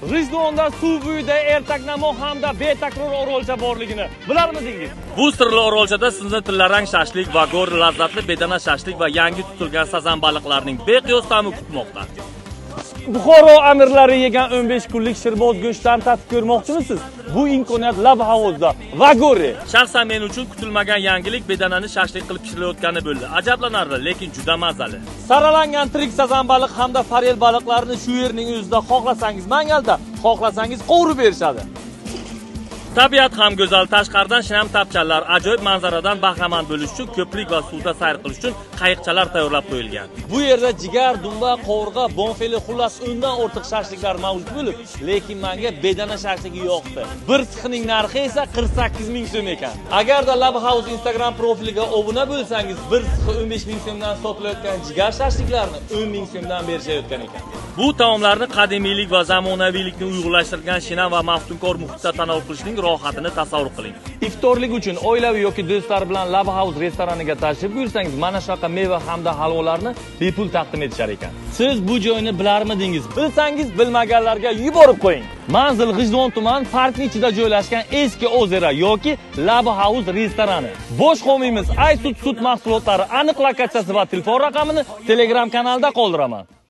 G'ijduvonda suv bo'yida ertaknamo hamda betakror orolcha borligini bilarmidingiz? Bu sirli orolchada sizni tillarang shashlik, vagor, lazzatli bedana shashlik va yangi tutilgan sazan baliqlarining beqiyos ta'mi kutmoqda. Buxoro amirlari yegan 15 kunlik shirboz go'shtdan tatib ko'rmoqchimisiz? Bu imkoniyat Lab House'da. Vagore. Shaxsan men uchun kutilmagan yangilik bedanani shashlik qilib pishirilayotgani bo'ldi. Ajablanarli, lekin juda mazali. Saralangan tirik sazan baliq hamda farel baliqlarini shu yerning o'zida xohlasangiz mangalda, xohlasangiz qovurib berishadi. Tabiat ham go'zal, tashqaridan shinam tapchanlar, ajoyib manzaradan bahramand bo'lish uchun ko'prik va suvda sayr qilish uchun qayiqchalar tayyorlab qo'yilgan. Bu yerda jigar, dumba, qovurg'a, bonfili, xullas undan ortiq shashliklar mavjud bo'lib, lekin menga bedana shashligi yoqdi. Bir sixning narxi esa 48 ming so'm ekan. Agarda Lab House Instagram profiliga obuna bo'lsangiz, bir sixi 15 ming so'mdan sotilayotgan jigar shashliklarni 10 ming so'mdan berishayotgan ekan. Bu taomlarni qadimiylik va zamonaviylikni uyg'unlashtirgan shinam va maftunkor muhitda tanovul qilishning rohatini tasavvur qiling. Iftorlik uchun oilaviy yoki do'stlar bilan Lab House restoraniga tashrif buyursangiz, mana shunaqa meva hamda halvolarni bepul taqdim etishar ekan. Siz bu joyni bilarmidingiz? Bilsangiz, bilmaganlarga yuborib qo'ying. Manzil G'ijduvon tuman parkning ichida joylashgan eski ozera yoki Lab House restorani. Bosh homiymiz Aysut sut mahsulotlari aniq lokatsiyasi va telefon raqamini Telegram kanalida qoldiraman.